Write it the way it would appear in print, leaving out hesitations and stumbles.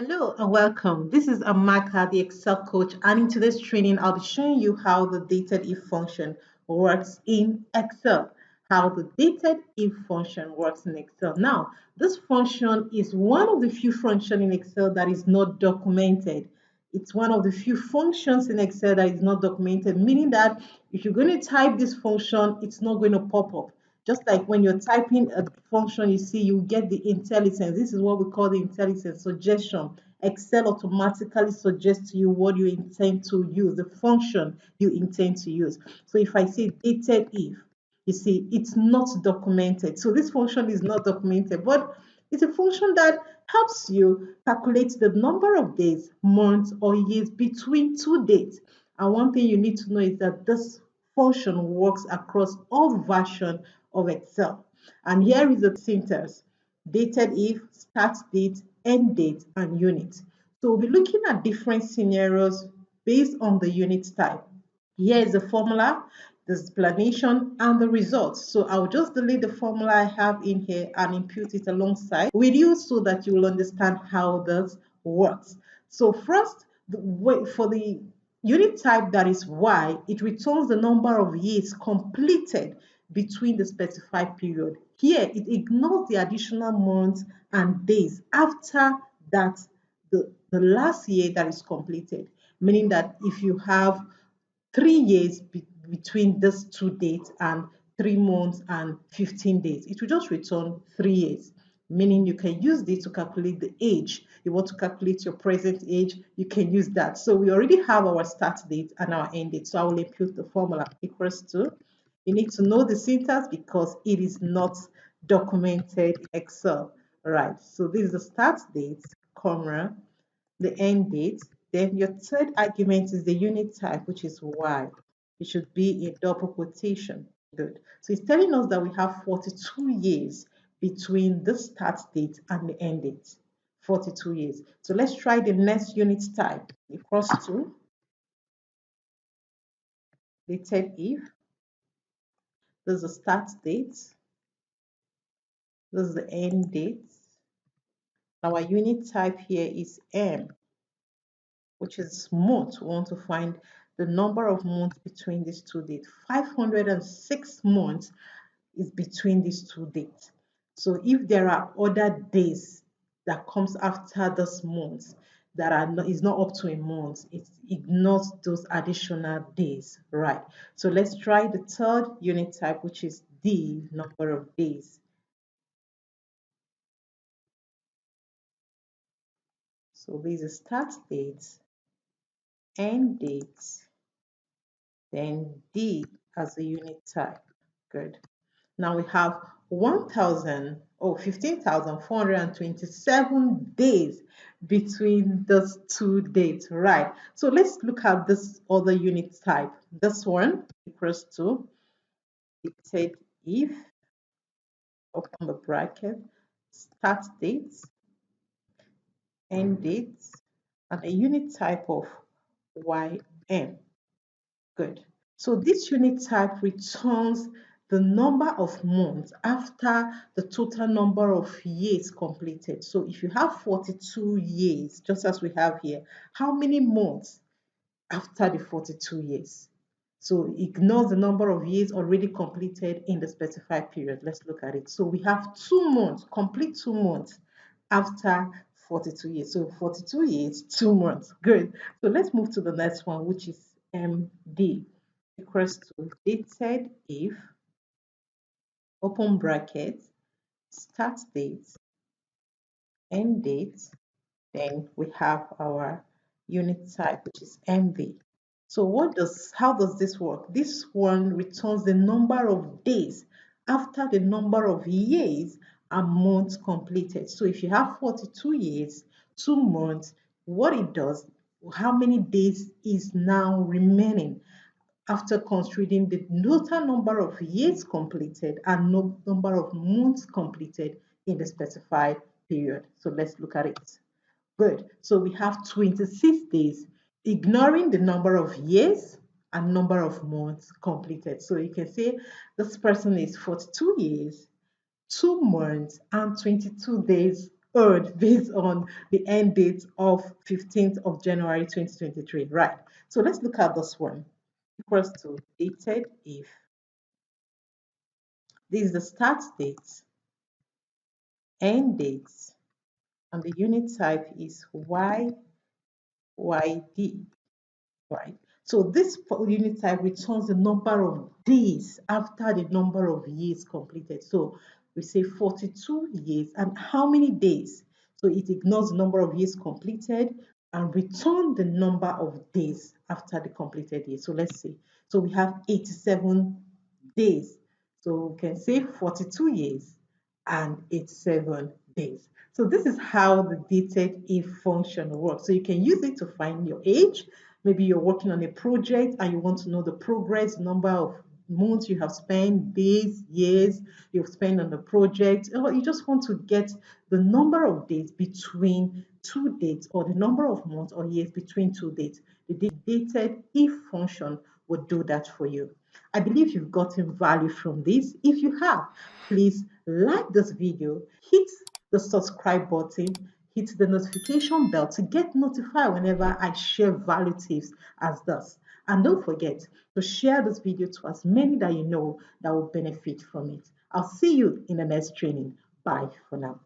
Hello and welcome. This is Amaka, the Excel coach, and in today's training, I'll be showing you how the dated if function works in Excel. How the dated if function works in Excel. Now, this function is one of the few functions in Excel that is not documented. It's one of the few functions in Excel that is not documented, meaning that if you're going to type this function, it's not going to pop up. Just like when you're typing a function, you see, you get the intelligence. This is what we call the intelligence suggestion. Excel automatically suggests to you what you intend to use, the function you intend to use. So if I say dated if, you see, it's not documented. So this function is not documented, but it's a function that helps you calculate the number of days, months, or years between two dates. And one thing you need to know is that this function works across all versions of Excel. And here is the syntax: dated if, start date, end date, and unit. So we'll be looking at different scenarios based on the unit type. Here is the formula, the explanation, and the results. So I'll just delete the formula I have in here and input it alongside with you so that you will understand how this works. So first, for the unit type that is Y, it returns the number of years completed between the specified period. Here, it ignores the additional months and days after that, the last year that is completed, meaning that if you have 3 years between these two dates and 3 months and 15 days, it will just return 3 years, meaning you can use this to calculate the age. You want to calculate your present age, you can use that. So we already have our start date and our end date. So I will input the formula equals to, you need to know the syntax because it is not documented in Excel. All right, so this is the start date, comma, the end date. Then your third argument is the unit type, which is Y. It should be in double quotation. Good. So it's telling us that we have 42 years between the start date and the end date. 42 years. So let's try the next unit type. Equals to dated if. This is the start date. This is the end date. Our unit type here is M, which is month. We want to find the number of months between these two dates. 506 months is between these two dates. So if there are other days that comes after this month that is not up to a month, it ignores those additional days, right? So let's try the third unit type, which is D, number of days. So this is start date, end date, then D as a unit type. Good. Now we have 15,427 days between those two dates, right? So let's look at this other unit type. This one equals to, it said if, open the bracket, start date, end date, and a unit type of YM. Good. So this unit type returns the number of months after the total number of years completed. So if you have 42 years, just as we have here, how many months after the 42 years? So ignore the number of years already completed in the specified period. Let's look at it. So we have 2 months, complete 2 months after 42 years. So 42 years, 2 months. Good. So let's move to the next one, which is MD, equals to dated if, open bracket, start date, end date, then we have our unit type, which is MV. So how does this work? This one returns the number of days after the number of years and months completed. So if you have 42 years, 2 months, what it does, how many days is now remaining after considering the total number of years completed and number of months completed in the specified period. So let's look at it. Good. So we have 26 days, ignoring the number of years and number of months completed. So you can say this person is 42 years, 2 months, and 22 days earned based on the end date of 15th of January 2023. Right. So let's look at this one. Equals to dated if. This is the start date, end date, and the unit type is YYD. Right. So this unit type returns the number of days after the number of years completed. So we say 42 years and how many days? So it ignores the number of years completed and return the number of days after the completed year. So let's see. So we have 87 days. So we can say 42 years and 87 days. So this is how the dated if function works. So you can use it to find your age. Maybe you're working on a project and you want to know the progress, number of months you have spent, days, years you've spent on the project, or you just want to get the number of days between two dates or the number of months or years between two dates. The dated if function will do that for you. I believe you've gotten value from this. If you have, please like this video, hit the subscribe button, hit the notification bell to get notified whenever I share value tips as this. And don't forget to share this video to as many that you know that will benefit from it. I'll see you in the next training. Bye for now.